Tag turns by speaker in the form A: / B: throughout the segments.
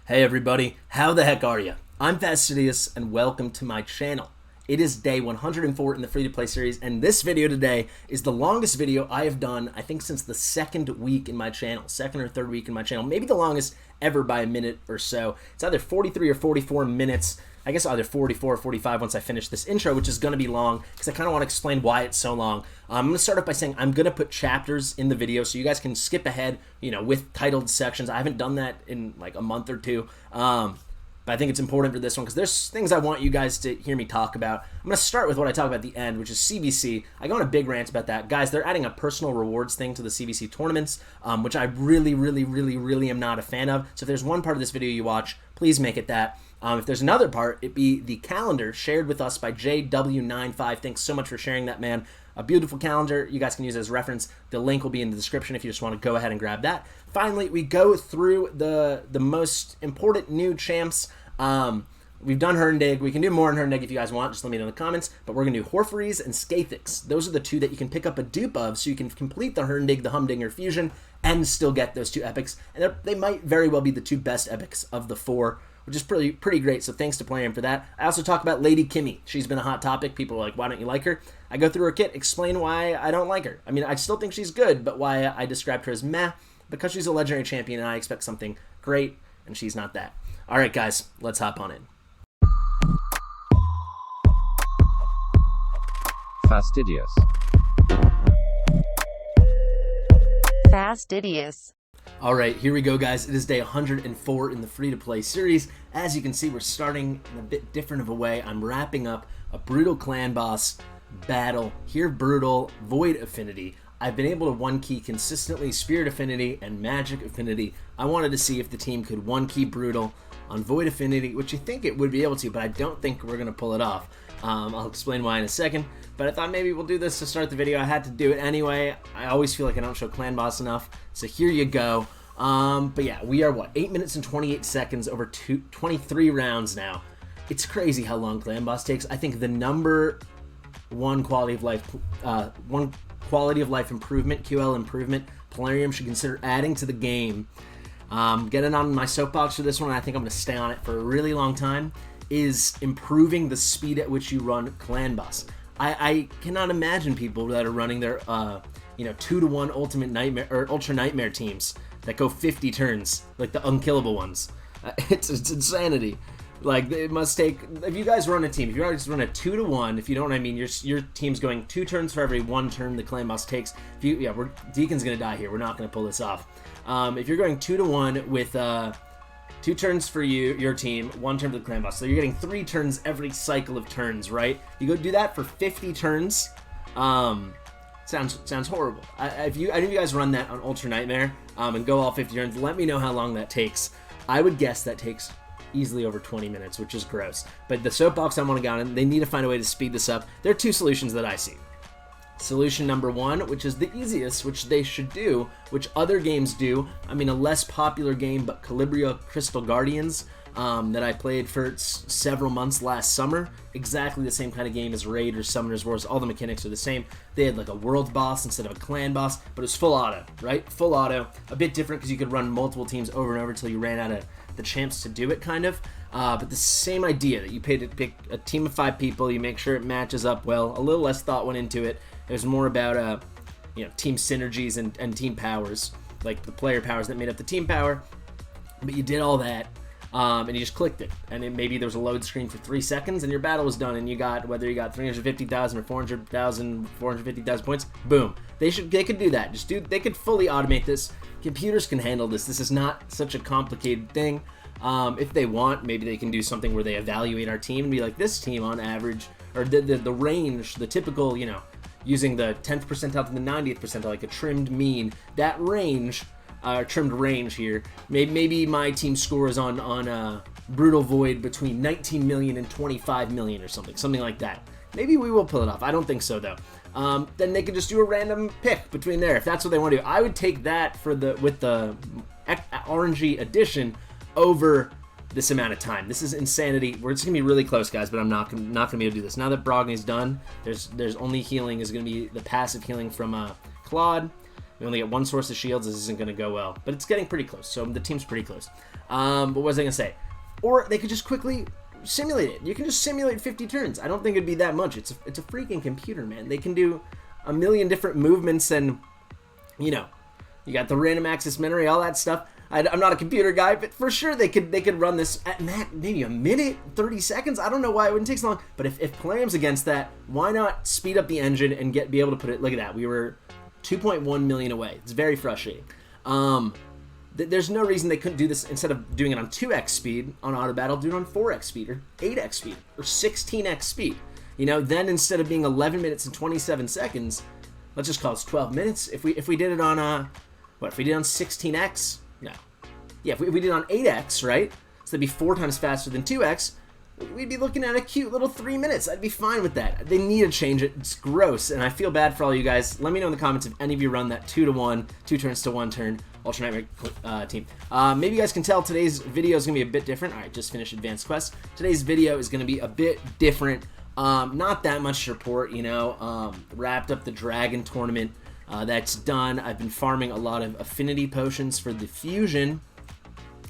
A: Hey everybody, how the heck are you? I'm Fastidious and welcome to my channel. It is day 104 in the free-to-play series, and this video today is the longest video I have done, I think, since the second week in my channel, second or third week in my channel, maybe the longest ever by a minute or so. It's either 43 or 44 minutes, I guess either 44 or 45 once I finish this intro, which is going to be long because I kind of want to explain why it's so long. I'm going to start off by saying I'm going to put chapters in the video so you guys can skip ahead, with titled sections. I haven't done that in like a month or two. But I think it's important for this one because there's things I want you guys to hear me talk about. I'm going to start with what I talk about at the end, which is CvC. I go on a big rant about that. Guys, they're adding a personal rewards thing to the CvC tournaments, which I really am not a fan of. So if there's one part of this video you watch, please make it that. If there's another part, it'd be the calendar shared with us by JW95. Thanks so much for sharing that, man. A beautiful calendar you guys can use as reference. The link will be in the description if you just want to go ahead and grab that. Finally, we go through the most important new champs. We've done Hurndig. We can do more on Hurndig if you guys want. Just let me know in the comments. But we're going to do Horforess and Skathix. Those are the two that you can pick up a dupe of so you can complete the Hurndig, the Humdinger fusion, and still get those two epics. And they might very well be the two best epics of the four, which is pretty great. So thanks to Plarium for that. I also talk about Lady Kimi. She's been a hot topic. People are like, why don't you like her? I go through her kit, explain why I don't like her. I mean, I still think she's good, but why I described her as meh, because she's a legendary champion and I expect something great, and she's not that. All right, guys, let's hop on in.
B: Fastidious.
C: Fastidious.
A: All right, here we go, guys. It is day 104 in the free-to-play series. As you can see, we're starting in a bit different of a way. I'm wrapping up a brutal clan boss battle here. Brutal Void Affinity. I've been able to one-key consistently Spirit Affinity and Magic Affinity. I wanted to see if the team could one-key Brutal on Void Affinity, which you think it would be able to, but I don't think we're going to pull it off. I'll explain why in a second, but I thought maybe we'll do this to start the video. I had to do it anyway. I always feel like I don't show clan boss enough, so here you go. But yeah, we are, 8 minutes and 28 seconds over 23 rounds now. It's crazy how long clan boss takes. I think the number one quality of life improvement, QL improvement, Plarium should consider adding to the game. Getting on my soapbox for this one, I think I'm going to stay on it for a really long time, is improving the speed at which you run clan boss. I cannot imagine people that are running their 2-to-1 ultimate nightmare or ultra nightmare teams that go 50 turns, like the unkillable ones. It's insanity. Like, it must take, if you guys run a team, if you guys run a 2-to-1, if you don't know what I mean, your team's going 2 turns for every 1 turn the clan boss takes. Deacon's gonna die here. We're not gonna pull this off. If you're going 2-to-1 with 2 turns for your team, 1 turn for the clan boss, so you're getting 3 turns every cycle of turns, right? You go do that for 50 turns. Sounds horrible. If you guys run that on Ultra Nightmare and go all 50 turns, let me know how long that takes. I would guess that takes easily over 20 minutes, which is gross. But the soapbox I want to go on, they need to find a way to speed this up. There are 2 solutions that I see. Solution number 1, which is the easiest, which they should do, which other games do. I mean, a less popular game, but Calibria Crystal Guardians, that I played for several months last summer. Exactly the same kind of game as Raid or Summoner's Wars. All the mechanics are the same. They had like a world boss instead of a clan boss, but it was full auto, right? Full auto. A bit different because you could run multiple teams over and over until you ran out of the champs to do it, kind of. But the same idea that you pay to pick a team of 5 people, you make sure it matches up well. A little less thought went into it. It was more about team synergies and team powers, like the player powers that made up the team power. But you did all that, and you just clicked it, and then maybe there was a load screen for 3 seconds, and your battle was done, and you got, whether you got 350,000 or 450,000 points, boom. They could do that. They could fully automate this. Computers can handle this. This is not such a complicated thing. If they want, maybe they can do something where they evaluate our team and be like, this team on average, or the range, the typical, using the 10th percentile to the 90th percentile, like a trimmed mean, that range, trimmed range here, maybe my team scores on Brutal Void between 19 million and 25 million or something like that. Maybe we will pull it off. I don't think so, though. Then they could just do a random pick between there if that's what they want to do. I would take that with the RNG addition over this amount of time. This is insanity. We're just gonna be really close, guys, but I'm not gonna be able to do this. Now that Brogny's done, there's only healing is gonna be the passive healing from Claude. We only get one source of shields. This isn't going to go well. But it's getting pretty close, so the team's pretty close. What was I going to say? Or they could just quickly simulate it. You can just simulate 50 turns. I don't think it'd be that much. It's a freaking computer, man. They can do a million different movements and, you know, you got the random access memory, all that stuff. I'm not a computer guy, but for sure they could run this at maybe a minute, 30 seconds. I don't know why it wouldn't take so long. But if Plarium's against that, why not speed up the engine and be able to put it? Look at that. We were 2.1 million away. It's very frustrating. There's no reason they couldn't do this instead of doing it on 2x speed on auto battle, do it on 4x speed or 8x speed or 16x speed. You know, then instead of being 11 minutes and 27 seconds, let's just call it 12 minutes. If we did it on if we did it on 16x? No. Yeah, if we did it on 8x, right? So that'd be 4 times faster than 2x. We'd be looking at a cute little 3 minutes. I'd be fine with that. They need to change it. It's gross, and I feel bad for all you guys. Let me know in the comments if any of you run that 2 to 1, 2 turns to 1 turn Ultra Nightmare team. Maybe you guys can tell today's video is going to be a bit different. All right, just finished Advanced Quest. Today's video is going to be a bit different. Not that much support, you know. Wrapped up the Dragon tournament. That's done. I've been farming a lot of affinity potions for the fusion,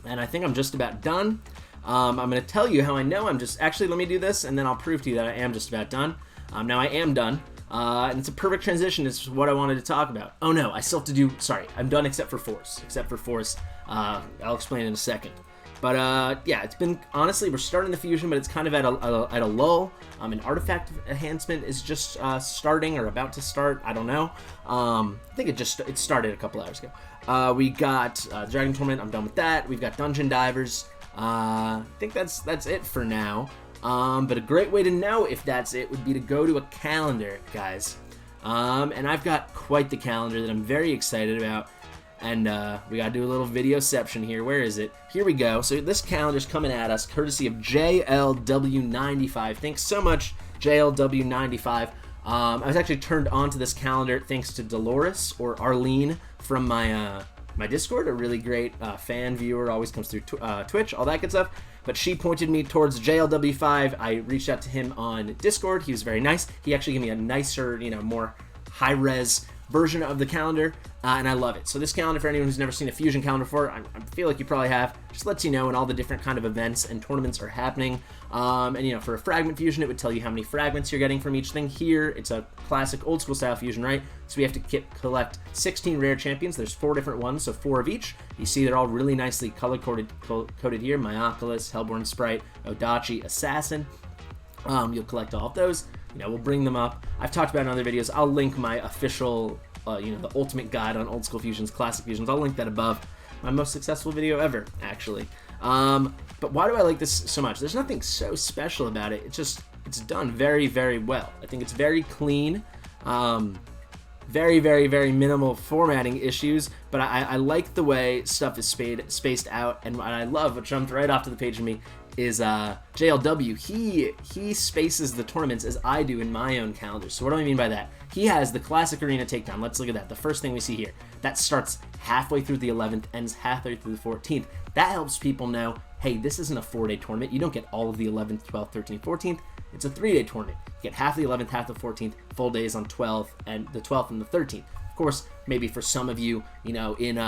A: and I think I'm just about done. I'm going to tell you how I know I'm just... Actually, let me do this, and then I'll prove to you that I am just about done. Now, I am done, and it's a perfect transition. It's what I wanted to talk about. Oh, no, I still have to do... Sorry, I'm done except for Force. I'll explain in a second. But, yeah, it's been... Honestly, we're starting the fusion, but it's kind of at a lull. An artifact enhancement is just starting or about to start. I don't know. I think it started a couple hours ago. We got Dragon Tournament. I'm done with that. We've got Dungeon Divers. I think that's it for now. But a great way to know if that's it would be to go to a calendar, guys. And I've got quite the calendar that I'm very excited about. And we gotta do a little videoception here. Where is it? Here we go. So this calendar's coming at us courtesy of JLW95. Thanks so much, JLW95. I was actually turned on to this calendar thanks to Dolores or Arlene from my my Discord, a really great fan viewer, always comes through Twitch, all that good stuff. But she pointed me towards JLW5. I reached out to him on Discord. He was very nice. He actually gave me a nicer, you know, more high-res version of the calendar, and I love it. So this calendar, for anyone who's never seen a fusion calendar before, I feel like you probably have, just lets you know when all the different kind of events and tournaments are happening. And you know, for a fragment fusion, it would tell you how many fragments you're getting from each thing. Here, it's a classic old school style fusion, right? So we have to collect 16 rare champions. There's 4 different ones, so 4 of each. You see they're all really nicely color-coded here. Myoculus, Hellborn Sprite, Odachi, Assassin. You'll collect all of those. You know, we'll bring them up. I've talked about it in other videos. I'll link my official, you know, the ultimate guide on old school fusions, classic fusions. I'll link that above. My most successful video ever, actually. But why do I like this so much? There's nothing so special about it. It's done very, very well. I think it's very clean. Very, very, very minimal formatting issues, but I like the way stuff is spaced out, and what I love, what jumped right off to the page of me, is JLW. He spaces the tournaments as I do in my own calendar. So what do I mean by that? He has the classic arena takedown. Let's look at that. The first thing we see here, that starts halfway through the 11th, ends halfway through the 14th. That helps people know, hey, this isn't a 4-day tournament. You don't get all of the 11th, 12th, 13th, 14th. It's a 3-day tournament. You get half the 11th, half the 14th, full days on 12th and the 12th and the 13th. Of course, maybe for some of you, you know, in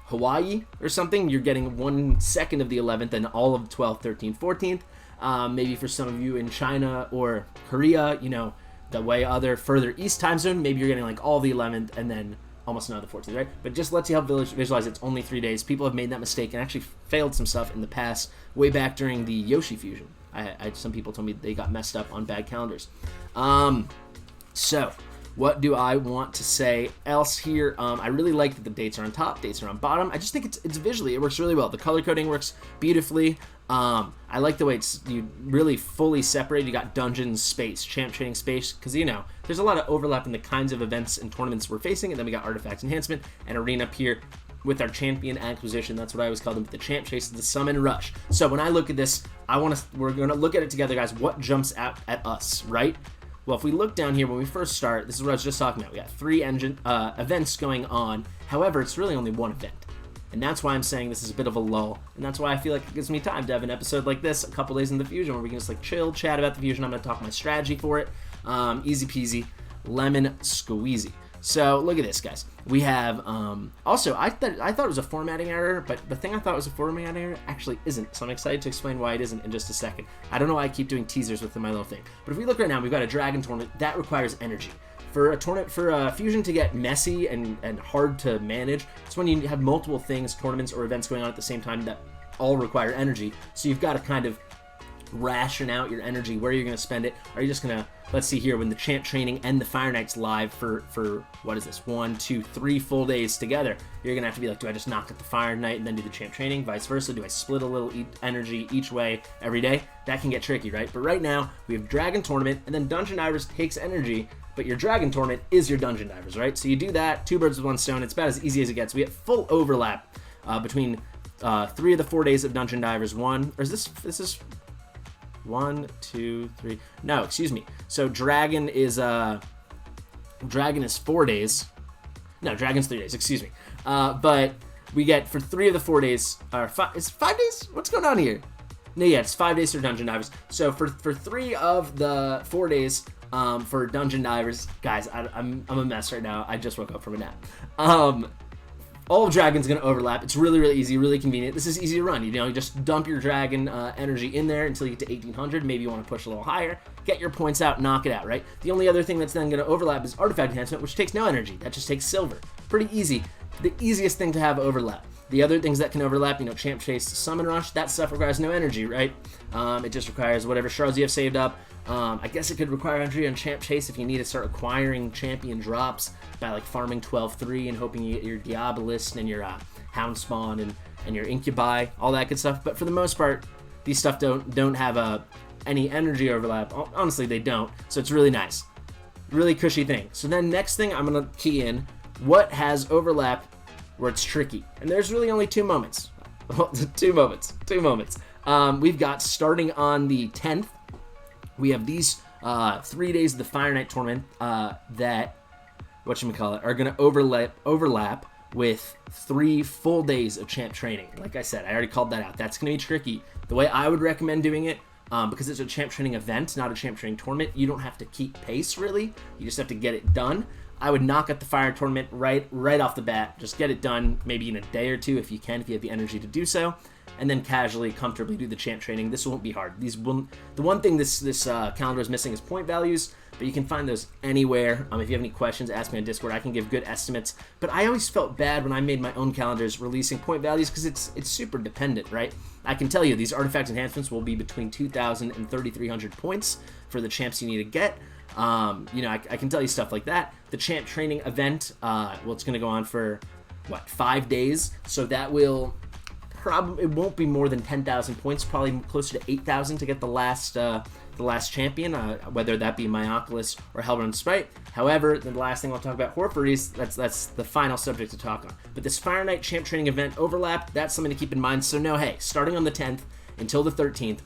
A: Hawaii or something, you're getting 1 second of the 11th and all of 12th, 13th, 14th. Maybe for some of you in China or Korea, you know, the way other further east time zone, maybe you're getting like all the 11th and then almost another 14th, right? But just lets you help visualize it's only 3 days. People have made that mistake and actually failed some stuff in the past, way back during the Yoshi fusion. Some people told me they got messed up on bad calendars. So what do I want to say else here? I really like that the dates are on top, dates are on bottom. I just think it's visually, it works really well. The color coding works beautifully. I like the way it's really fully separated. You got dungeons, space, champ training space, because you know there's a lot of overlap in the kinds of events and tournaments we're facing, and then we got artifact enhancement and arena up here with our champion acquisition. That's what I always call them, the champ chase, the summon rush. So when I look at this, we're gonna look at it together, guys. What jumps out at us, right? Well, if we look down here when we first start, this is what I was just talking about. We got 3 events going on. However, it's really only 1 event. And that's why I'm saying this is a bit of a lull. And that's why I feel like it gives me time to have an episode like this, a couple days in the fusion, where we can just like chill, chat about the fusion. I'm going to talk my strategy for it. Easy peasy, lemon squeezy. So look at this, guys. We have also I thought it was a formatting error, but the thing I thought was a formatting error actually isn't. So I'm excited to explain why it isn't in just a second. I don't know why I keep doing teasers with my little thing, but if we look right now, we've got a dragon tournament that requires energy. For a fusion to get messy and hard to manage, it's when you have multiple things, tournaments or events going on at the same time that all require energy. So you've got to kind of ration out your energy, where you're going to spend it. Are you just going to, let's see here, when the champ training and the Fire Knight's live for what is this, 1, 2, 3 full days together, you're going to have to be like, do I just knock at the Fire Knight and then do the champ training? Vice versa, do I split a little energy each way every day? That can get tricky, right? But right now, we have Dragon Tournament, and then Dungeon Divers takes energy, but your Dragon Tournament is your Dungeon Divers, right? So you do that, 2 birds with 1 stone. It's about as easy as it gets. We have full overlap between 3 of the 4 days of Dungeon Divers. This is 1, 2, 3. No, excuse me. So Dragon is 4 days. No, Dragon's 3 days. Excuse me. But we get for 3 of the 4 days. Is it 5 days? What's going on here? No, yeah, it's 5 days for Dungeon Divers. So for 3 of the 4 days for Dungeon Divers, guys, I'm a mess right now. I just woke up from a nap. All of Dragon's going to overlap. It's really, really easy, really convenient. This is easy to run. You just dump your Dragon energy in there until you get to 1800. Maybe you want to push a little higher. Get your points out, knock it out, right? The only other thing that's then going to overlap is Artifact Enhancement, which takes no energy. That just takes silver. Pretty easy. The easiest thing to have overlap. The other things that can overlap, Champ Chase, Summon Rush, that stuff requires no energy, right? It just requires whatever shards you have saved up. I guess it could require energy on Champ Chase if you need to start acquiring champion drops by like farming 12-3 and hoping you get your Diabolist and your Hound Spawn and your Incubi, all that good stuff. But for the most part, these stuff don't have any energy overlap. Honestly, they don't. So it's really nice. Really cushy thing. So then next thing I'm going to key in what has overlap where it's tricky. And there's really only 2 moments. 2 moments. We've got starting on the 10th. We have these 3 days of the Fire Knight tournament that, are going to overlap with 3 full days of champ training. Like I said, I already called that out. That's going to be tricky. The way I would recommend doing it, because it's a champ training event, not a champ training tournament, you don't have to keep pace, really. You just have to get it done. I would knock at the Fire Tournament right off the bat. Just get it done, maybe in a day or 2 if you can, if you have the energy to do so. And then casually, comfortably do the champ training. This won't be hard. The one thing this calendar is missing is point values, but you can find those anywhere. If you have any questions, ask me on Discord. I can give good estimates. But I always felt bad when I made my own calendars releasing point values because it's super dependent, right? I can tell you these artifact enhancements will be between 2,000 and 3,300 points for the champs you need to get. I can tell you stuff like that. The champ training event, it's going to go on for 5 days, so that will it won't be more than 10,000 points, probably closer to 8,000 to get the last champion, whether that be Myoculus or Hellbound Sprite. However, the last thing I'll talk about, Horforess, that's the final subject to talk on. But this Fire Knight champ training event overlap, that's something to keep in mind. So starting on the 10th until the 13th,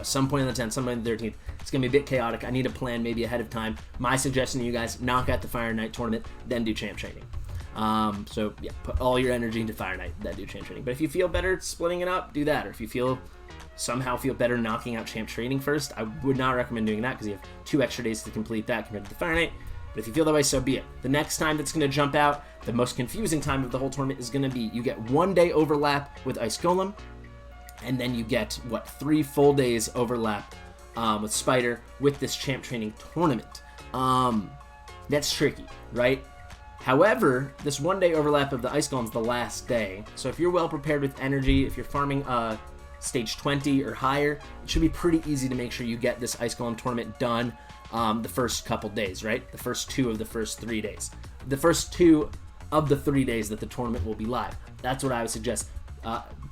A: some point on the 10th, some point on the 13th, it's going to be a bit chaotic. I need a plan maybe ahead of time. My suggestion to you guys, knock out the Fire Knight tournament, then do champ training. Put all your energy into Fire Knight, then do champ training. But if you feel better splitting it up, do that. Or if you somehow feel better knocking out champ training first, I would not recommend doing that because you have 2 extra days to complete that compared to the Fire Knight. But if you feel that way, so be it. The next time that's going to jump out, the most confusing time of the whole tournament is going to be you get 1 day overlap with Ice Golem, and then you get 3 full days overlap with Spider with this champ training tournament. That's tricky, right? However, this 1 day overlap of the Ice Golem's the last day. So if you're well prepared with energy, if you're farming stage 20 or higher, it should be pretty easy to make sure you get this Ice Golem tournament done the first couple days, right? The first 2 of the first 3 days. The first 2 of the 3 days that the tournament will be live. That's what I would suggest.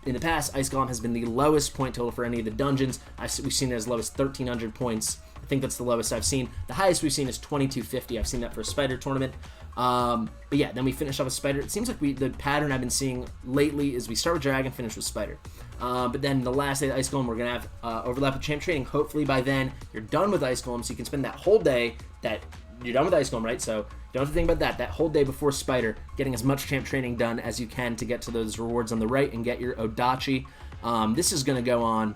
A: In the past, Ice Golem has been the lowest point total for any of the dungeons. We've seen it as low as 1,300 points. I think that's the lowest I've seen. The highest we've seen is 2,250. I've seen that for a Spider tournament. But yeah, then we finish off with Spider. It seems like the pattern I've been seeing lately is we start with Dragon, finish with Spider. But then the last day of Ice Golem, we're going to have overlap with champ training. Hopefully by then, you're done with Ice Golem, so you can spend that whole day that you're done with Ice Golem, right? So don't have to think about that whole day before Spider, getting as much champ training done as you can to get to those rewards on the right and get your Odachi. This is going to go on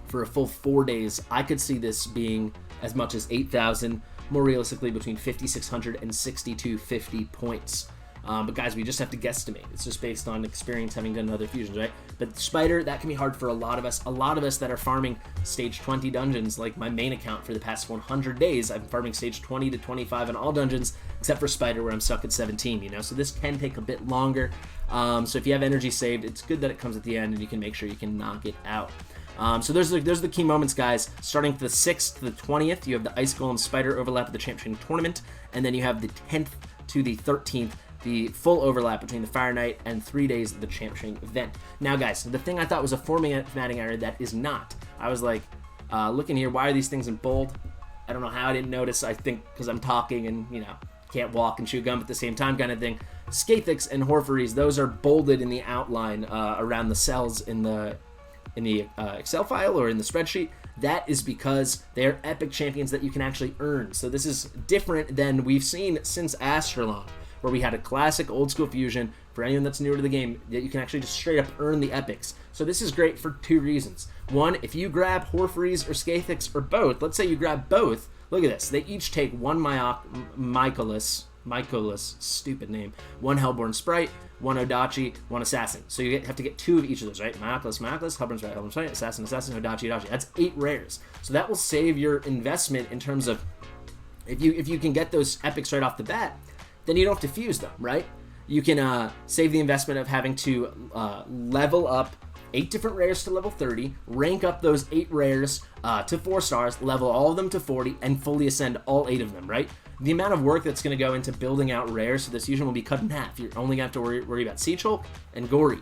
A: for a full 4 days. I could see this being as much as 8,000. more realistically between 5,600 and 6,250 points. But guys, we just have to guesstimate. It's just based on experience having done other fusions, right? But Spider, that can be hard for a lot of us. A lot of us that are farming stage 20 dungeons, like my main account for the past 100 days, I'm farming stage 20 to 25 in all dungeons, except for Spider where I'm stuck at 17, you know? So this can take a bit longer. So if you have energy saved, it's good that it comes at the end and you can make sure you can knock it out. So there's the key moments, guys. Starting from the 6th to the 20th, you have the Ice Golem Spider overlap of the Champ Training Tournament, and then you have the 10th to the 13th, the full overlap between the Fire Night and 3 days of the Champ Training event. Now, guys, the thing I thought was a formatting error that is not. I was like, looking here, why are these things in bold? I don't know how I didn't notice. I think because I'm talking and, you know, can't walk and chew gum at the same time kind of thing. Skathix and Horforess, those are bolded in the outline around the cells in the Excel file or in the spreadsheet. That is because they're epic champions that you can actually earn. So this is different than we've seen since Astrolon, where we had a classic old school fusion for anyone that's newer to the game that you can actually just straight up earn the epics. So this is great for 2 reasons. One, if you grab Horforess or Skathix or both, let's say you grab both, look at this. They each take 1 Mycolus, stupid name, 1 Hellborn Sprite, 1 Odachi, 1 Assassin. So you have to get 2 of each of those, right? Mycolus, Hellborn Sprite, Assassin, Odachi. That's 8 rares. So that will save your investment in terms of if you can get those epics right off the bat, then you don't have to fuse them, right? You can save the investment of having to level up 8 different rares to level 30, rank up those 8 rares to 4 stars, level all of them to 40, and fully ascend all 8 of them, right? The amount of work that's going to go into building out rares, so this fusion will be cut in half. You're only going to have to worry about Siege Hulk and Gory.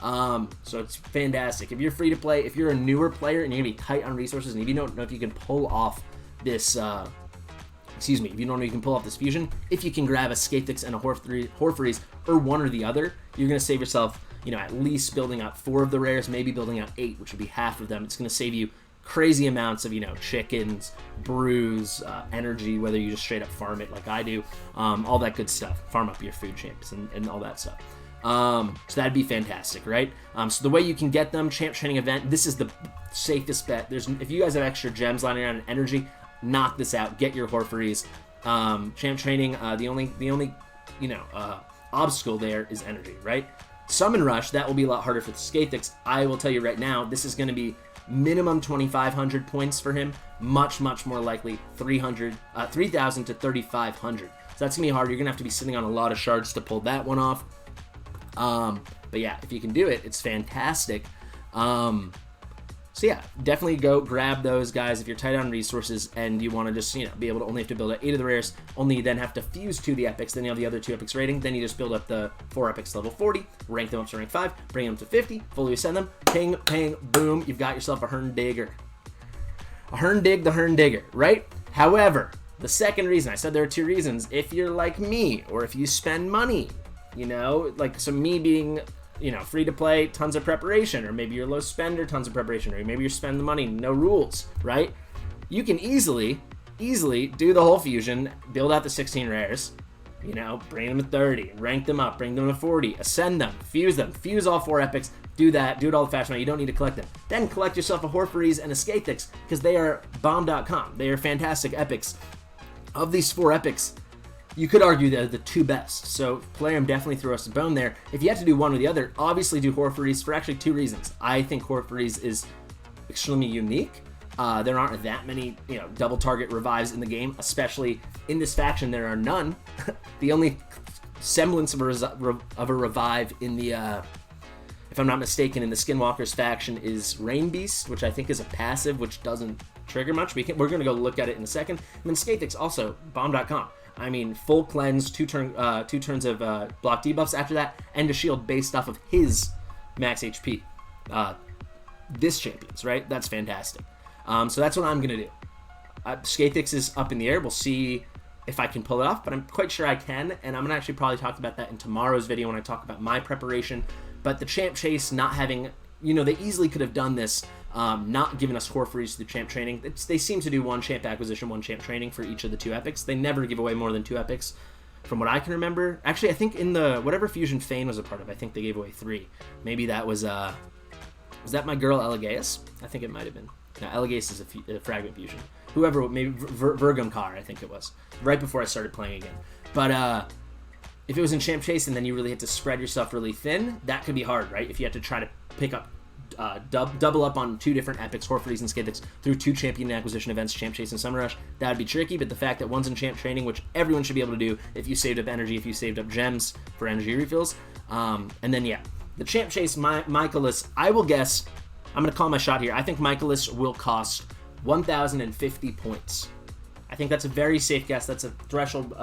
A: So it's fantastic. If you're free to play, if you're a newer player and you're going to be tight on resources, and if you don't know if you can pull off this... if you don't know you can pull off this fusion, if you can grab a Skathix and a Horforess or one or the other, you're going to save yourself, you know, at least building out 4 of the rares, maybe building out 8, which would be half of them. It's going to save you crazy amounts of, you know, chickens, brews, energy, whether you just straight up farm it like I do, all that good stuff. Farm up your food champs and all that stuff. So that'd be fantastic, right? So the way you can get them, Champ Training event, this is the safest bet. If you guys have extra gems lying around in energy, knock this out. Get your Horforess. Champ Training, the only you know, obstacle there is energy, right? Summon Rush, that will be a lot harder for the Skathix. I will tell you right now, this is going to be minimum 2,500 points for him. Much more likely 3,000 to 3,500. So that's going to be hard. You're going to have to be sitting on a lot of shards to pull that one off. But yeah, if you can do it, it's fantastic. So yeah, definitely go grab those guys if you're tight on resources and you want to just, you know, be able to only have to build up 8 of the rares, only then have to fuse 2 of the epics, then you have the other 2 epics rating, then you just build up the 4 epics to level 40, rank them up to rank 5, bring them to 50, fully ascend them, ping, ping, boom, you've got yourself a Hurndigger. A Hurndig the Hurndigger, right? However, the second reason, I said there are 2 reasons, if you're like me, or if you spend money, you know, like, so me being... you know, free to play, tons of preparation, or maybe you're low spender, tons of preparation, or maybe you're spending the money, no rules, right? You can easily do the whole fusion, build out the 16 rares, you know, bring them to 30, rank them up, bring them to 40, ascend them, fuse all 4 epics, do that, do it all the fashion way, you don't need to collect them. Then collect yourself a Horforess and a Skathix, because they are bomb.com. They are fantastic epics. Of these 4 epics, you could argue they're the 2 best. So Plarium definitely throw us a bone there. If you have to do one or the other, obviously do Horforess for actually 2 reasons. I think Horforess is extremely unique. There aren't that many, you know, double target revives in the game, especially in this faction. There are none. The only semblance of a revive in the, if I'm not mistaken, in the Skinwalkers faction is Rain Beast, which I think is a passive, which doesn't trigger much. We're going to go look at it in a second. And then Skathix also, bomb.com. I mean, full cleanse, 2 turns of block debuffs after that, and a shield based off of his max HP. This champion's, right? That's fantastic. So that's what I'm going to do. Skathix is up in the air. We'll see if I can pull it off, but I'm quite sure I can, and I'm going to actually probably talk about that in tomorrow's video when I talk about my preparation. But the Champ Chase not having... you know, they easily could have done this, not giving us Horforess through Champ Training. They seem to do 1 Champ Acquisition, 1 Champ Training for each of the 2 epics. They never give away more than 2 epics, from what I can remember. Actually, I think in the whatever fusion Fane was a part of, I think they gave away 3. Maybe that was that my girl Elegaeus? I think it might have been. No, Elegaeus is a fragment fusion. whoever, maybe Virgum Car, I think it was, right before I started playing again. But if it was in Champ Chase and then you really had to spread yourself really thin, that could be hard, right? If you had to try to pick up, double up on 2 different epics, Horforess and Skathix, through 2 champion acquisition events, Champ Chase and Summer Rush, that would be tricky. But the fact that one's in Champ Training, which everyone should be able to do if you saved up energy, if you saved up gems for energy refills. And then, yeah, the Champ Chase, Michaelis, I will guess, I'm going to call my shot here. I think Michaelis will cost 1,050 points. I think that's a very safe guess. That's a threshold,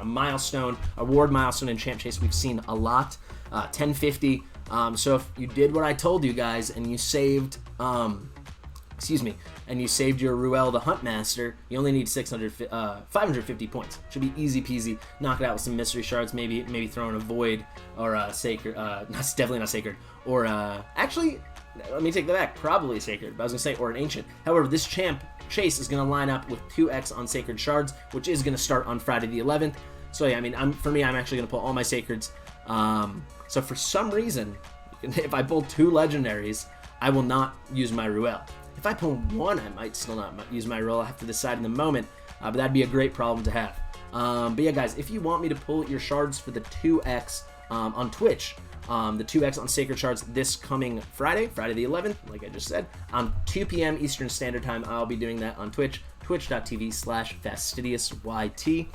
A: milestone, award milestone in Champ Chase we've seen a lot. 1050. So if you did what I told you guys and you saved, and you saved your Ruel the Huntmaster, you only need 550 points. Should be easy peasy. Knock it out with some mystery shards, maybe throw in a void or a sacred. Definitely not sacred. Or actually, let me take that back. Probably sacred, but I was gonna say or an ancient. However, this Champ Chase is gonna line up with 2x on sacred shards, which is gonna start on Friday the 11th. So yeah, I mean, I'm actually gonna pull all my sacreds. So for some reason, if I pull 2 legendaries, I will not use my Ruel. If I pull 1, I might still not use my Ruel. I have to decide in the moment, but that'd be a great problem to have. But yeah, guys, if you want me to pull your shards for the 2x on Twitch, the 2x on Sacred Shards this coming Friday the 11th, like I just said, 2 p.m. Eastern Standard Time, I'll be doing that on Twitch, twitch.tv/FastidiousYT.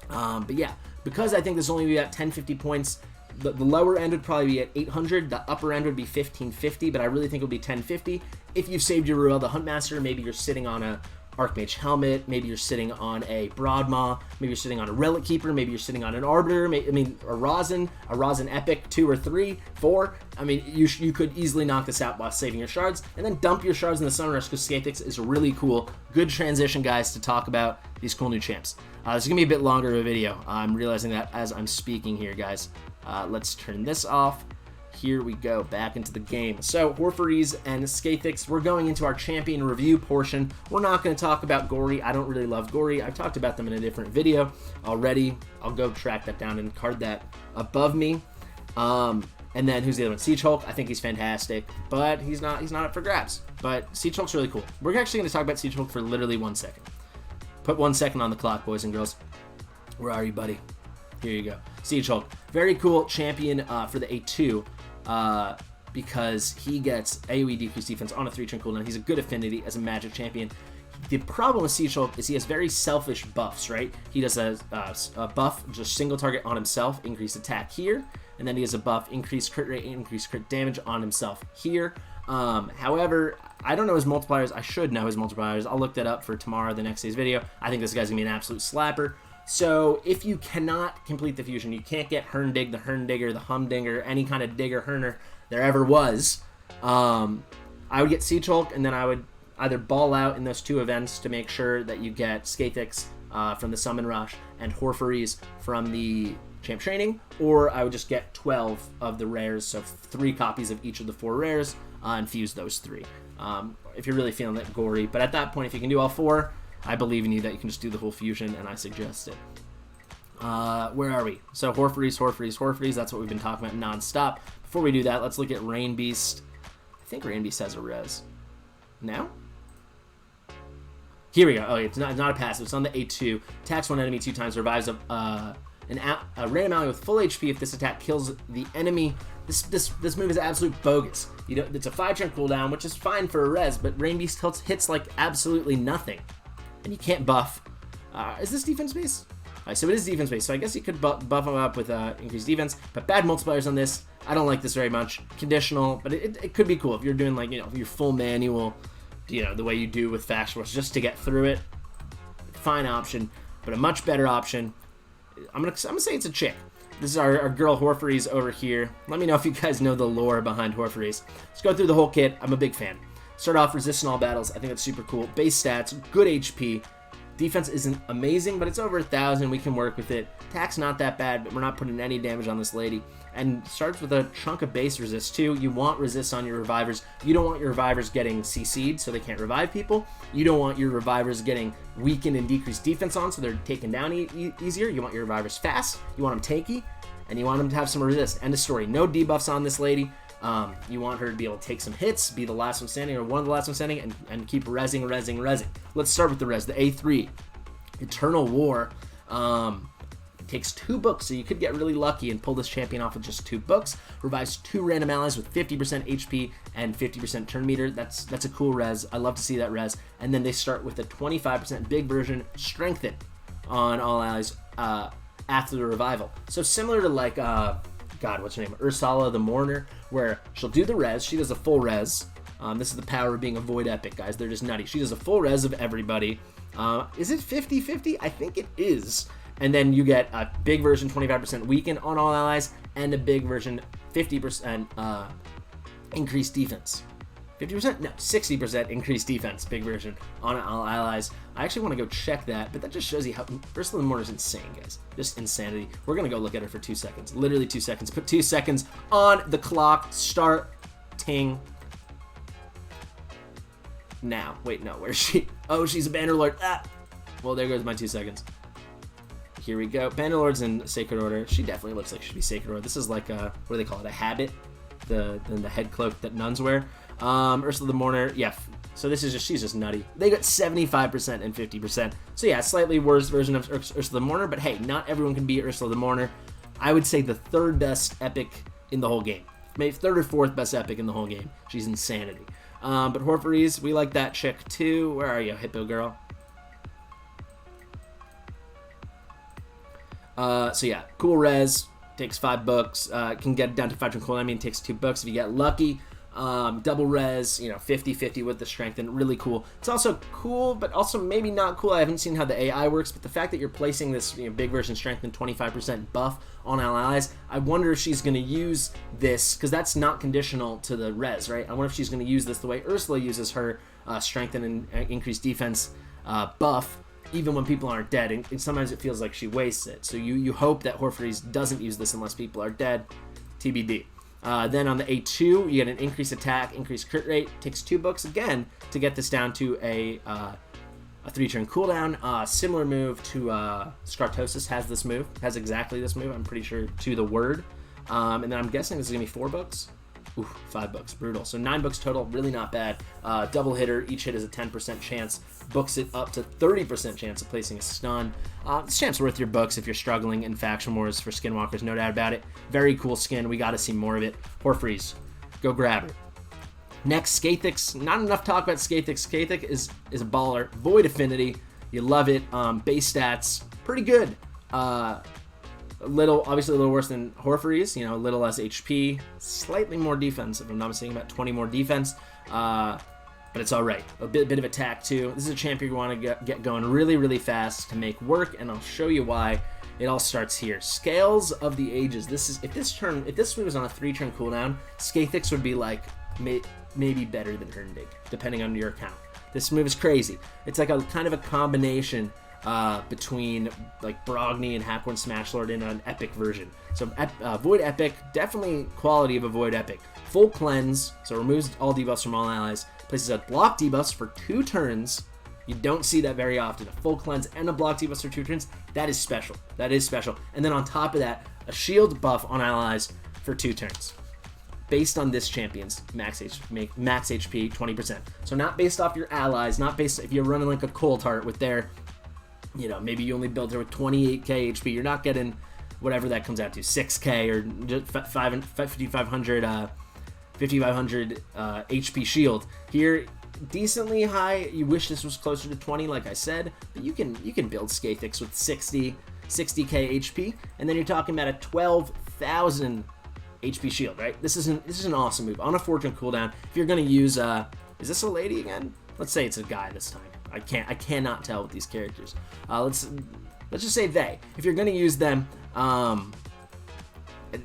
A: But yeah, because I think this only be at 1050 points, the lower end would probably be at 800, the upper end would be 1550, but I really think it would be 1050. If you've saved your Ruel the Huntmaster, maybe you're sitting on a Archmage Helmet, maybe you're sitting on a Broadmaw, maybe you're sitting on a Relic Keeper, maybe you're sitting on an Arbiter, a Rosin Epic 2 or 3, 4. I mean, you could easily knock this out while saving your shards, and then dump your shards in the Summer Rush because Skathix is really cool. Good transition, guys, to talk about these cool new champs. This is going to be a bit longer of a video. I'm realizing that as I'm speaking here, guys. Let's turn this off. Here we go, back into the game. So, Horforess and Skathix, we're going into our champion review portion. We're not going to talk about Gory. I don't really love Gory. I've talked about them in a different video already. I'll go track that down and card that above me. And then, who's the other one? Siege Hulk. I think he's fantastic, but he's not up for grabs. But Siege Hulk's really cool. We're actually going to talk about Siege Hulk for literally 1 second. Put 1 second on the clock, boys and girls. Where are you, buddy? Here you go. Siege Hulk. Very cool champion for the A2 because he gets AoE decreased defense on a 3-turn cooldown. He's a good affinity as a magic champion. The problem with Siege Hulk is he has very selfish buffs, right? He does a buff, just single target on himself, increased attack here, and then he has a buff, increased crit rate, increased crit damage on himself here. However, I don't know his multipliers. I should know his multipliers. I'll look that up for tomorrow, the next day's video. I think this guy's gonna be an absolute slapper. So if you cannot complete the fusion, you can't get Hurndig, the Hurndigger, the Humdinger, any kind of digger Hurner there ever was, I would get Siege Hulk, and then I would either ball out in those 2 events to make sure that you get Skathix from the Summon Rush and Horforess from the Champ Training, or I would just get 12 of the rares, so 3 copies of each of the 4 rares, and fuse those 3. If you're really feeling that gory, but at that point, if you can do all 4, I believe in you that you can just do the whole fusion, and I suggest it. Where are we? So Horforess, that's what we've been talking about non-stop. Before we do that, let's look at Rain Beast. I think Rain Beast has a res. No? Here we go. Oh, it's not a passive. It's on the A2. Attacks one enemy 2 times, revives a random ally with full HP if this attack kills the enemy. This move is absolute bogus. It's a 5-turn cooldown, which is fine for a res, but Rain Beast hits like absolutely nothing. And you can't buff. Is this defense base? Alright, so it is defense base, so I guess you could buff him up with increased defense, but bad multipliers on this. I don't like this very much. Conditional, but it could be cool if you're doing like, your full manual, the way you do with Faction Wars, just to get through it. Fine option, but a much better option. I'm gonna say it's a chick. This is our girl Horforess over here. Let me know if you guys know the lore behind Horforess. Let's go through the whole kit. I'm a big fan. Start off resistant all battles. I think that's super cool. Base stats, good HP. Defense isn't amazing, but it's over 1,000. We can work with it. Attack's not that bad, but we're not putting any damage on this lady. And starts with a chunk of base resist too. You want resist on your revivers. You don't want your revivers getting CC'd so they can't revive people. You don't want your revivers getting weakened and decreased defense on so they're taken down easier. You want your revivers fast. You want them tanky. And you want them to have some resist. End of story. No debuffs on this lady. You want her to be able to take some hits, be the last one standing or one of the last ones standing, and keep rezzing. Let's start with the res. The A3, Eternal War. It takes 2 books, so you could get really lucky and pull this champion off with just 2 books. Revives 2 random allies with 50% HP and 50% turn meter. That's a cool res. I love to see that res. And then they start with a 25% big version, strengthen on all allies after the revival. So similar to like, God, what's her name? Ursula the Mourner, where she'll do the res. She does a full res. This is the power of being a Void Epic, guys. They're just nutty. She does a full res of everybody. Is it 50-50? I think it is. And then you get a big version 25% weaken on all allies and a big version 50% increased defense. 50%? No, 60% increased defense, big version on all allies. I actually want to go check that, but that just shows you how Ursula the Mourner is insane, guys. Just insanity. We're going to go look at her for 2 seconds. Literally 2 seconds. Put 2 seconds on the clock. Starting now. Wait, no, where's she? Oh, she's a Bannerlord. Ah! Well, there goes my 2 seconds. Here we go. Bannerlords in Sacred Order. She definitely looks like she should be Sacred Order. This is like a, what do they call it? A habit? The head cloak that nuns wear. Ursula the Mourner, yeah. So this is just, she's just nutty. They got 75% and 50%. So yeah, slightly worse version of Ursula the Mourner, but hey, not everyone can be Ursula the Mourner. I would say the 3rd best epic in the whole game. Maybe 3rd or 4th best epic in the whole game. She's insanity. But Horforess, we like that chick too. Where are you, Hippo girl? So yeah, cool res, takes 5 books, can get it down to 5 turn cooldown. I mean, it takes 2 books if you get lucky. Double res, 50-50 with the strength, and really cool. It's also cool, but also maybe not cool. I haven't seen how the AI works, but the fact that you're placing this big version strength and 25% buff on allies, I wonder if she's going to use this, because that's not conditional to the res, right? I wonder if she's going to use this the way Ursula uses her strength and increased defense buff, even when people aren't dead, and sometimes it feels like she wastes it. So you hope that Horforess doesn't use this unless people are dead. TBD. Then on the A2, you get an increased attack, increased crit rate. Takes 2 books again to get this down to a 3-turn cooldown. Similar move to Skathix has this move. Has exactly this move, I'm pretty sure, to the word. And then I'm guessing this is going to be 4 books. Ooh, 5 books, brutal. So 9 books total, really not bad. Double hitter, each hit is a 10% chance. Books it up to 30% chance of placing a stun. This champ's worth your books if you're struggling in faction wars for skinwalkers, no doubt about it. Very cool skin, we got to see more of it. Horforess, go grab her. Next, Skathix. Not enough talk about Skathix. Skathix is a baller. Void Affinity, you love it. Base stats, pretty good. Obviously a little worse than Horforess, a little less HP, slightly more defense, if I'm not mistaken, about 20 more defense, but it's all right. A bit of attack too. This is a champion you want to get going really, really fast to make work, and I'll show you why. It all starts here. Scales of the Ages. If this move was on a 3-turn cooldown, Skathix would be like maybe better than Hurndig, depending on your account. This move is crazy. It's like a kind of a combination between like Brogni and Hackworn Smashlord in an epic version. So Void Epic, definitely quality of a Void Epic. Full cleanse, so removes all debuffs from all allies. Places a block debuffs for 2 turns. You don't see that very often. A full cleanse and a block debuffs for 2 turns. That is special. That is special. And then on top of that, a shield buff on allies for 2 turns. Based on this champion's max HP 20%. So not based off your allies, not based if you're running like a Cold Heart with their, maybe you only build her with 28k HP. You're not getting whatever that comes out to, 6k or just 5,500 HP shield. Here, decently high. You wish this was closer to 20, like I said, but you can build Skathix with 60k HP, and then you're talking about a 12,000 HP shield, right? This is an awesome move on a 4-turn cooldown. If you're gonna use, is this a lady again? Let's say it's a guy this time. I cannot tell with these characters. Let's just say they. If you're gonna use them,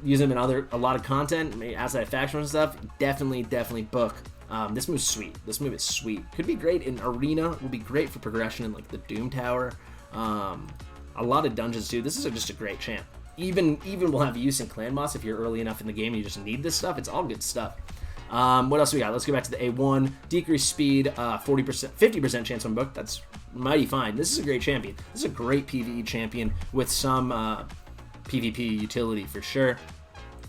A: use them in a lot of content, maybe outside of faction and stuff, definitely book. This move's sweet. This move is sweet. Could be great in arena. Will be great for progression in like the Doom Tower. A lot of dungeons too. This is just a great champ. Even will have use in Clan Boss if you're early enough in the game and you just need this stuff. It's all good stuff. What else we got? Let's go back to the A1. Decreased speed, 50% chance on book. That's mighty fine. This is a great champion. This is a great PvE champion with some PvP utility for sure.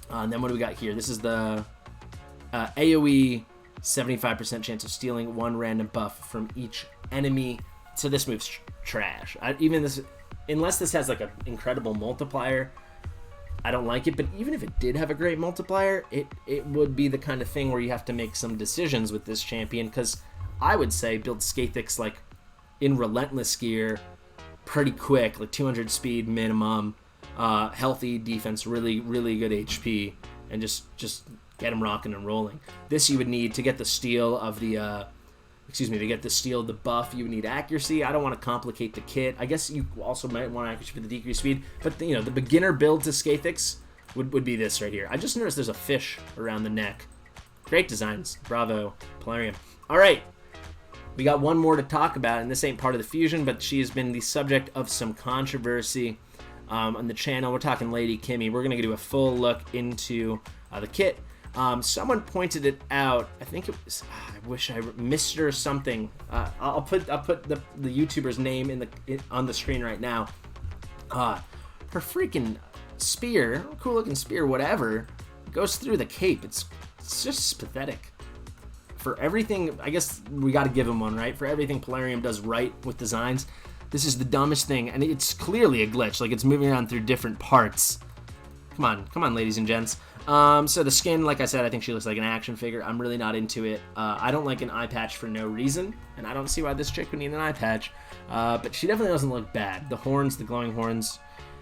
A: And then what do we got here? This is the AoE, 75% chance of stealing 1 random buff from each enemy. So this move's trash. Unless this has like an incredible multiplier, I don't like it. But even if it did have a great multiplier, it would be the kind of thing where you have to make some decisions with this champion, because I would say build Skathix like in Relentless gear pretty quick, like 200 speed minimum, healthy defense, really good HP, and just get him rocking and rolling. This you would need to get the steal of the the buff. You would need accuracy. I don't want to complicate the kit. I guess you also might want accuracy for the decreased speed, but the beginner build to Skathix would be this right here. I just noticed there's a fish around the neck. Great designs. Bravo, Polarium. All right. We got one more to talk about, and this ain't part of the fusion, but she has been the subject of some controversy on the channel. We're talking Lady Kimi. We're going to do a full look into the kit. Someone pointed it out. I think it was, I wish I Mr. something. I'll put the YouTuber's name on the screen right now. Her freaking spear, cool looking spear, whatever, goes through the cape. It's just pathetic. For everything, I guess we got to give him one, right? For everything Polarium does right with designs, this is the dumbest thing, and it's clearly a glitch. Like, it's moving around through different parts. Come on, ladies and gents. So the skin, like I said, I think she looks like an action figure. I'm really not into it. I don't like an eye patch for no reason, and I don't see why this chick would need an eye patch. But she definitely doesn't look bad. The horns, the glowing horns,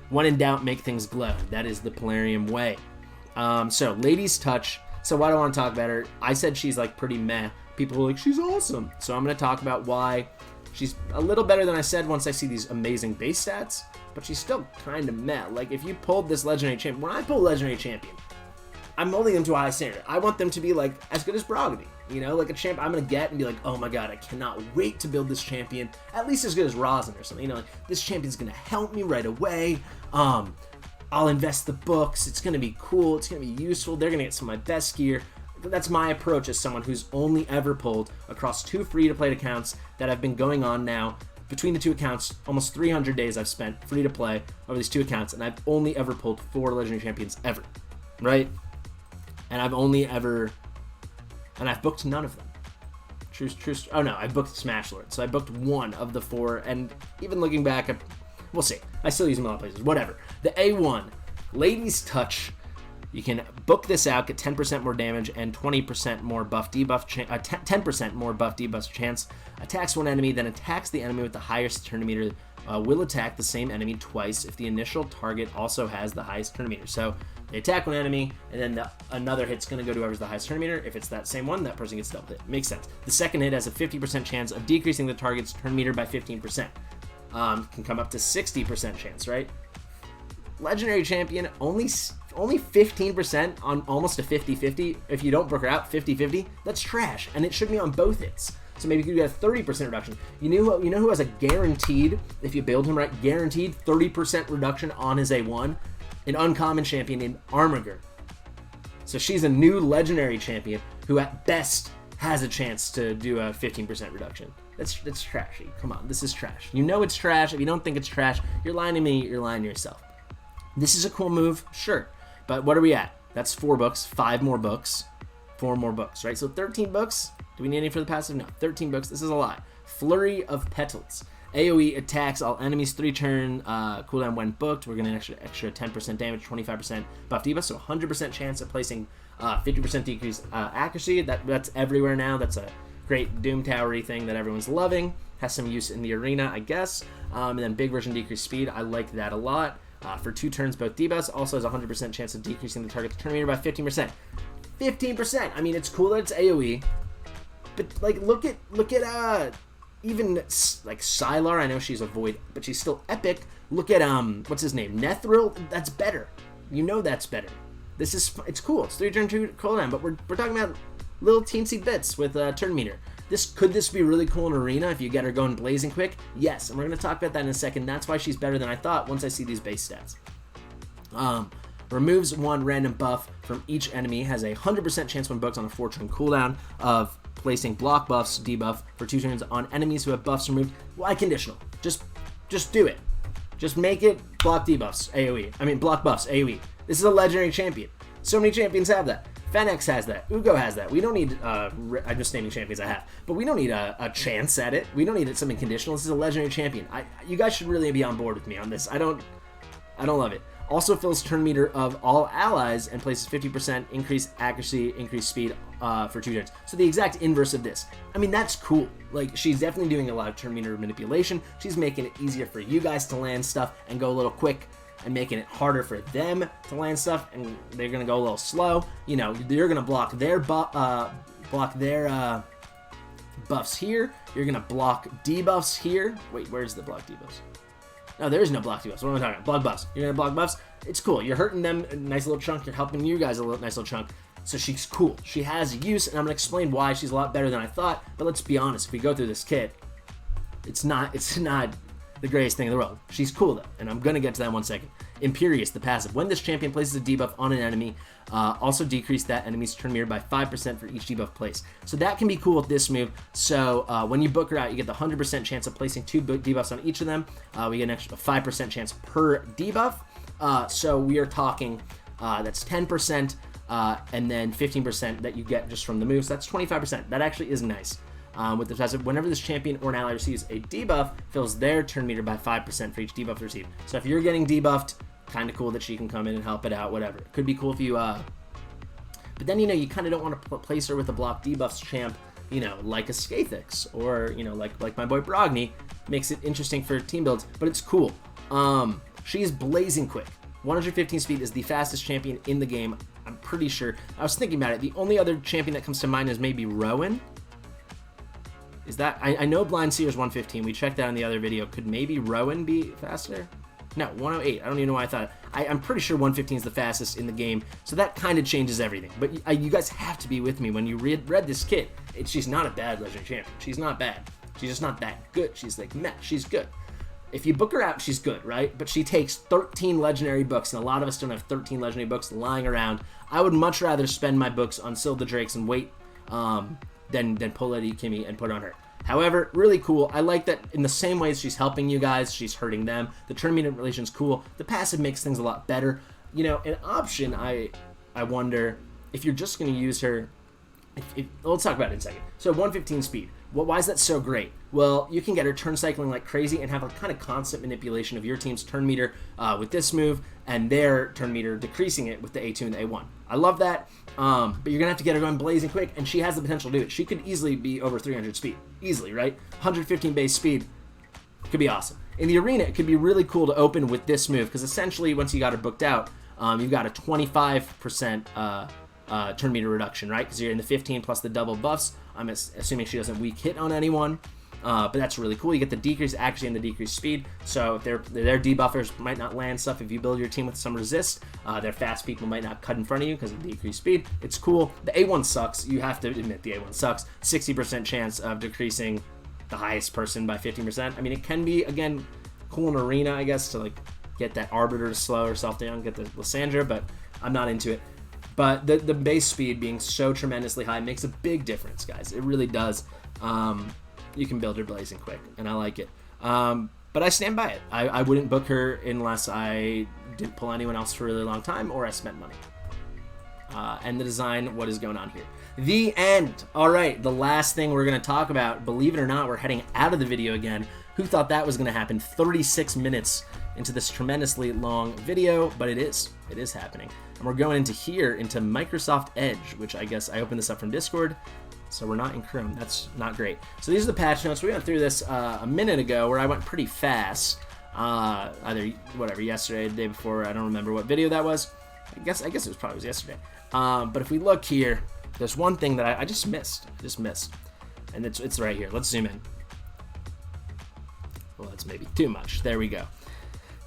A: when in doubt, make things glow. That is the Polarium way. So Lady's Touch. So why do I want to talk about her? I said she's like pretty meh. People were like, she's awesome. So I'm going to talk about why she's a little better than I said once I see these amazing base stats, but she's still kind of meh. Like, if you pulled this Legendary Champion, when I pull Legendary Champion, I'm molding them to a high standard. I want them to be like as good as Brogody, like a champ I'm going to get and be like, oh my god, I cannot wait to build this champion, at least as good as Rosin or something. Like, this champion's going to help me right away. I'll invest the books. It's going to be cool. It's going to be useful. They're going to get some of my best gear. That's my approach as someone who's only ever pulled across 2 free-to-play accounts that have been going on now. Between the 2 accounts, almost 300 days I've spent free-to-play over these 2 accounts, and I've only ever pulled 4 Legendary Champions ever, right? And I've booked none of them. True. Oh no, I booked Smash Lord, so I booked 1 of the 4, and even looking back, we'll see. I still use them in a lot of places. Whatever. The A1, Lady's Touch. You can book this out, get 10% more damage and 20% more buff debuff, 10% more buff debuff chance. Attacks one enemy, then attacks the enemy with the highest turn meter. Will attack the same enemy twice if the initial target also has the highest turn meter. So they attack one enemy, and then another hit's going to go to whoever's the highest turn meter. If it's that same one, that person gets double hit. Makes sense. The second hit has a 50% chance of decreasing the target's turn meter by 15%. Can come up to 60% chance, right? Legendary Champion, only 15% on almost a 50-50. If you don't book her out, 50-50, that's trash, and it should be on both hits. So maybe you could get a 30% reduction. You know who has a guaranteed, if you build him right, guaranteed 30% reduction on his A1? An uncommon champion named Armiger. So she's a new legendary champion who at best has a chance to do a 15% reduction. That's trashy. Come on, this is trash. You know it's trash. If you don't think it's trash, you're lying to me, you're lying to yourself. This is a cool move, sure. But what are we at? That's 4 books, 5 more books, 4 more books, right? So 13 books. Do we need any for the passive? No, 13 books. This is a lot. Flurry of Petals. AoE attacks all enemies 3 turn cooldown when booked. We're going to extra 10% damage, 25% buff debuff, so 100% chance of placing 50% decrease accuracy. That's everywhere now. That's a great Doom Towery thing that everyone's loving. Has some use in the arena, I guess. And then big version decreased speed. I like that a lot. For 2 turns, both debuffs. Also has a 100% chance of decreasing the target's turn meter by 15%. 15%. I mean, it's cool that it's AoE, but like, look at even like Sylar. I know she's a void, but she's still epic. Look at what's his name, Nethril. That's better. You know that's better. It's cool. It's 3 turn 2 cooldown, but we're talking about little teensy bits with turn meter. Could this be really cool in arena if you get her going blazing quick? Yes, and we're going to talk about that in a second. That's why she's better than I thought once I see these base stats. Removes 1 random buff from each enemy, has a 100% chance when booked on a 4-turn cooldown of placing block buffs, debuff for 2 turns on enemies who have buffs removed. Why conditional? Just do it. Just make it block debuffs, AoE. I mean block buffs, AoE. This is a legendary champion. So many champions have that. Fenix has that. Ugo has that. We don't need, I'm just naming champions I have, but we don't need a chance at it. We don't need something conditional. This is a legendary champion. You guys should really be on board with me on this. I don't love it. Also fills turn meter of all allies and places 50% increased accuracy, increased speed for 2 turns. So the exact inverse of this. I mean, that's cool. Like, she's definitely doing a lot of turn meter manipulation. She's making it easier for you guys to land stuff and go a little quick, and making it harder for them to land stuff, and they're gonna go a little slow. You know, you're gonna block their buffs here. You're gonna block debuffs here. Wait, where's the block debuffs? No, there is no block debuffs. What am I talking about? Block buffs. You're gonna block buffs. It's cool. You're hurting them a nice little chunk. You're helping you guys a nice little chunk. So she's cool. She has use, and I'm gonna explain why she's a lot better than I thought. But let's be honest. If we go through this kit, it's not the greatest thing in the world. She's cool though, and I'm gonna get to that in 1 second. Imperious, the passive. When this champion places a debuff on an enemy, also decrease that enemy's turn meter by 5% for each debuff place. So that can be cool with this move. So when you book her out, you get the 100% chance of placing 2 debuffs on each of them. We get an extra 5% chance per debuff. So we are talking that's 10%, and then 15% that you get just from the move. So that's 25%. That actually is nice. With the passive, whenever this champion or an ally receives a debuff, fills their turn meter by 5% for each debuff received. So if you're getting debuffed, kind of cool that she can come in and help it out, whatever. It could be cool if you, but then, you know, you kind of don't want to place her with a block debuffs champ, you know, like a Skathix, or, you know, like my boy Brogni. Makes it interesting for team builds, but it's cool. She's blazing quick. 115 speed is the fastest champion in the game, I'm pretty sure. I was thinking about it. The only other champion that comes to mind is maybe Rowan. Is that, I know Blind Seer's 115. We checked that in the other video. Could maybe Rowan be faster? No, 108. I don't even know why I thought. I'm pretty sure 115 is the fastest in the game, so that kind of changes everything. But you guys have to be with me when you read this kit. She's not a bad legendary champion. She's not bad. She's just not that good. She's like, meh, she's good. If you book her out, she's good, right? But she takes 13 legendary books, and a lot of us don't have 13 legendary books lying around. I would much rather spend my books on Syl the Drakes and wait than pull Lady Kimi and put on her. However, really cool. I like that in the same way as she's helping you guys, she's hurting them. The turn meter relation's cool. The passive makes things a lot better. You know, an option, I wonder if you're just going to use her. Let's talk about it in a second. So 115 speed. Well, why is that so great? Well, you can get her turn cycling like crazy and have a kind of constant manipulation of your team's turn meter with this move, and their turn meter decreasing it with the A2 and the A1. I love that, but you're going to have to get her going blazing quick, and she has the potential to do it. She could easily be over 300 speed. Easily, right? 115 base speed could be awesome. In the arena, it could be really cool to open with this move, because essentially, once you got her booked out, you've got a 25% turn meter reduction, right? Because you're in the 15 plus the double buffs. I'm assuming she doesn't weak hit on anyone, but that's really cool. You get the decreased accuracy and the decreased speed, so their debuffers might not land stuff if you build your team with some resist. Their fast people might not cut in front of you because of decreased speed. It's cool. The A1 sucks. You have to admit the A1 sucks. 60% chance of decreasing the highest person by 15%. I mean, it can be, again, cool in arena, I guess, to like get that Arbiter to slow herself down, get the Lysandra, but I'm not into it. But the base speed being so tremendously high makes a big difference, guys. It really does. You can build her blazing quick, and I like it. But I stand by it. I wouldn't book her unless I didn't pull anyone else for a really long time or I spent money. And the design, what is going on here? The end. All right, the last thing we're going to talk about, believe it or not, we're heading out of the video again. Who thought that was going to happen 36 minutes into this tremendously long video? But it is. It is happening. And we're going into Microsoft Edge, which I guess I opened this up from Discord. So we're not in Chrome. That's not great. So these are the patch notes. We went through this a minute ago where I went pretty fast. Either, whatever, yesterday, the day before. I don't remember what video that was. I guess it was probably yesterday. But if we look here, there's one thing that I just missed. And it's right here. Let's zoom in. Well, that's maybe too much. There we go.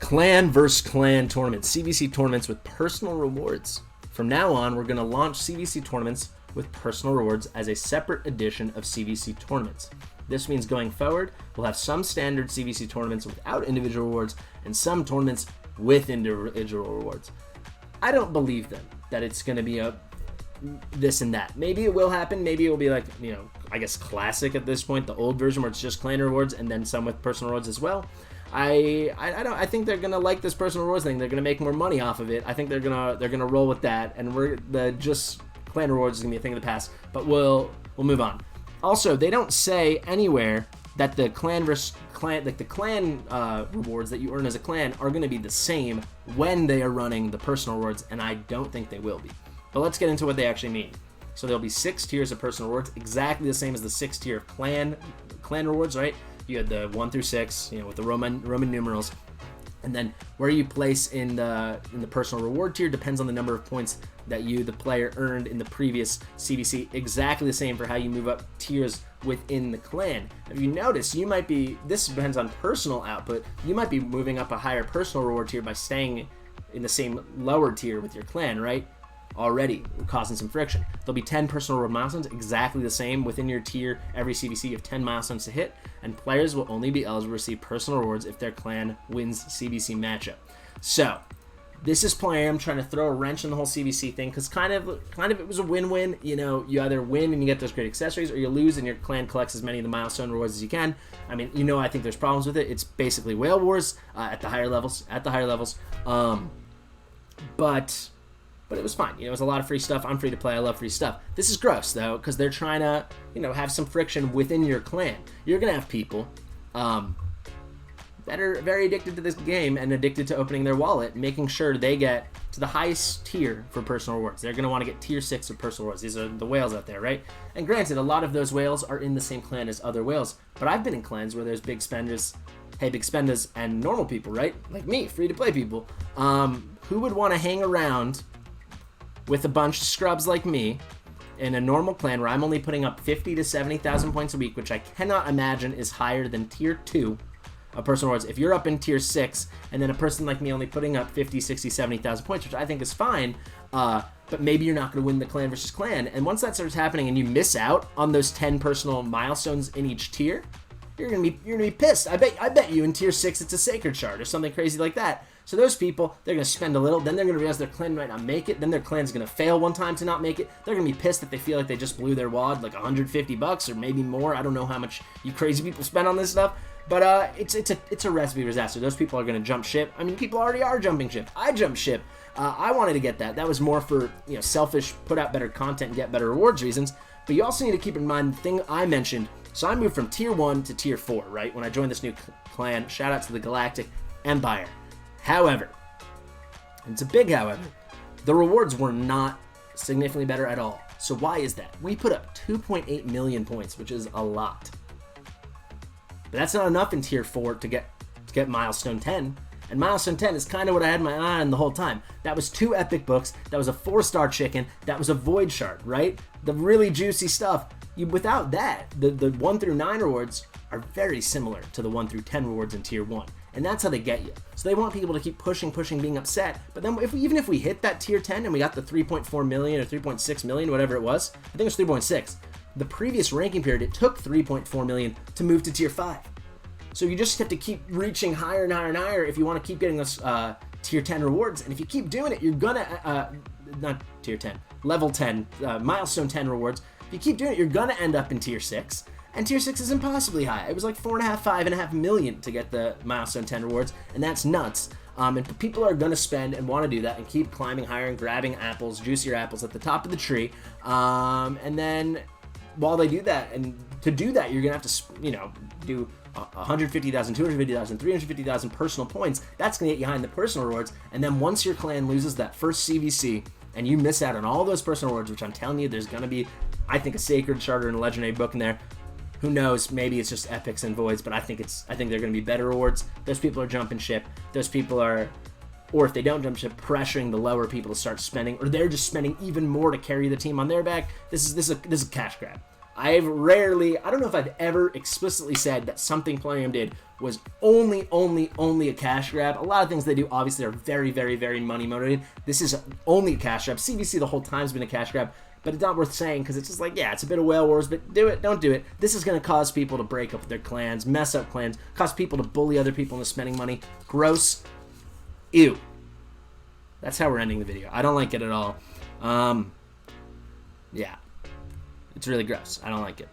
A: Clan versus clan tournaments. CvC tournaments with personal rewards. From now on, we're going to launch CvC tournaments with personal rewards as a separate edition of CvC tournaments. This means going forward, we'll have some standard CvC tournaments without individual rewards and some tournaments with individual rewards. I don't believe them that it's going to be a this and that. Maybe it will happen. Maybe it will be like, you know, I guess classic at this point, the old version where it's just clan rewards and then some with personal rewards as well. I think they're gonna like this personal rewards thing. They're gonna make more money off of it. I think they're gonna roll with that, and we're just clan rewards is gonna be a thing of the past, but we'll move on. Also, they don't say anywhere that the clan versus clan, like the clan rewards that you earn as a clan, are going to be the same when they are running the personal rewards, and I don't think they will be. But let's get into what they actually mean. So there'll be 6 tiers of personal rewards, exactly the same as the 6 tier of clan rewards, right? You had the 1 through 6, with the Roman numerals. And then where you place in the personal reward tier depends on the number of points that you, the player, earned in the previous CvC. Exactly the same for how you move up tiers within the clan. If you notice, this depends on personal output, you might be moving up a higher personal reward tier by staying in the same lower tier with your clan, right? Already causing some friction. There'll be 10 personal reward milestones, exactly the same within your tier. Every CvC you have 10 milestones to hit, and players will only be eligible to receive personal rewards if their clan wins CvC matchup. So this is playing. I'm trying to throw a wrench in the whole CvC thing, because kind of it was a win-win. You either win and you get those great accessories, or you lose and your clan collects as many of the milestone rewards as you can. I mean, I think there's problems with it. It's basically Whale Wars at the higher levels. But it was fine. It was a lot of free stuff. I'm free to play. I love free stuff. This is gross, though, because they're trying to, have some friction within your clan. You're going to have people that are very addicted to this game and addicted to opening their wallet, making sure they get to the highest tier for personal rewards. They're going to want to get tier 6 of personal rewards. These are the whales out there, right? And granted, a lot of those whales are in the same clan as other whales, but I've been in clans where there's big spenders, and normal people, right? Like me, free-to-play people, who would want to hang around with a bunch of scrubs like me in a normal clan where I'm only putting up 50 to 70,000 points a week, which I cannot imagine is higher than tier 2 of personal rewards. If you're up in tier 6 and then a person like me only putting up 50, 60, 70,000 points, which I think is fine, but maybe you're not going to win the clan versus clan. And once that starts happening and you miss out on those 10 personal milestones in each tier, you're gonna be pissed. I bet you in tier 6 it's a sacred shard or something crazy like that. So those people, they're going to spend a little, then they're going to realize their clan might not make it, then their clan's going to fail one time to not make it. They're going to be pissed that they feel like they just blew their wad like $150 or maybe more. I don't know how much you crazy people spend on this stuff, but it's a recipe for disaster. Those people are going to jump ship. I mean, people already are jumping ship. I jumped ship. I wanted to get that. That was more for, selfish, put out better content and get better rewards reasons. But you also need to keep in mind the thing I mentioned. So I moved from tier 1 to tier 4, right? When I joined this new clan, shout out to the Galactic Empire. However, it's a big however, the rewards were not significantly better at all. So why is that? We put up 2.8 million points, which is a lot. But that's not enough in tier 4 to get milestone 10. And milestone 10 is kind of what I had my eye on the whole time. That was 2 epic books, that was a 4-star chicken, that was a void shard, right? The really juicy stuff. Without that, the 1 through 9 rewards are very similar to the 1 through 10 rewards in tier 1. And that's how they get you. So they want people to keep pushing, being upset. But then even if we hit that tier 10 and we got the 3.4 million or 3.6 million, whatever it was, I think it was 3.6. The previous ranking period, it took 3.4 million to move to tier 5. So you just have to keep reaching higher and higher and higher if you want to keep getting those tier 10 rewards. And if you keep doing it, you're gonna, not tier 10, level 10, milestone 10 rewards. If you keep doing it, you're gonna end up in tier 6. And tier 6 is impossibly high. It was like 5.5 million to get the milestone 10 rewards, and that's nuts. And people are going to spend and want to do that and keep climbing higher and grabbing apples, juicier apples at the top of the tree. And then while they do that, and to do that, you're going to have to, do 150,000, 250,000, 350,000 personal points. That's going to get you behind the personal rewards. And then once your clan loses that first CvC and you miss out on all those personal rewards, which I'm telling you, there's going to be, I think, a sacred charter and a legendary book in there. Who knows? Maybe it's just epics and voids, but I think they're going to be better rewards. Those people are jumping ship. Those people are, or if they don't jump ship, pressuring the lower people to start spending, or they're just spending even more to carry the team on their back. This is a cash grab. I don't know if I've ever explicitly said that something Plarium did was only a cash grab. A lot of things they do obviously are very, very, very money motivated. This is only a cash grab. CvC the whole time's been a cash grab. But it's not worth saying because it's just like, yeah, it's a bit of Whale Wars, but do it, don't do it. This is going to cause people to break up their clans, mess up clans, cause people to bully other people into spending money. Gross. Ew. That's how we're ending the video. I don't like it at all. Yeah. It's really gross. I don't like it.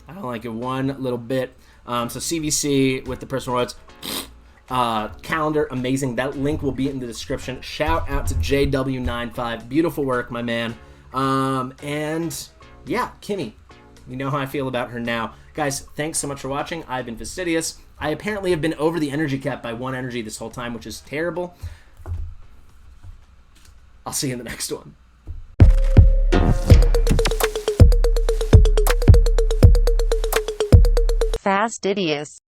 A: I don't like it one little bit. So CvC with the personal rewards. Calendar, amazing. That link will be in the description. Shout out to JW95. Beautiful work, my man. And yeah, Kimi, you know how I feel about her now. Guys, thanks so much for watching. I've been Fastidious. I apparently have been over the energy cap by 1 energy this whole time, which is terrible. I'll see you in the next one.
B: Fastidious.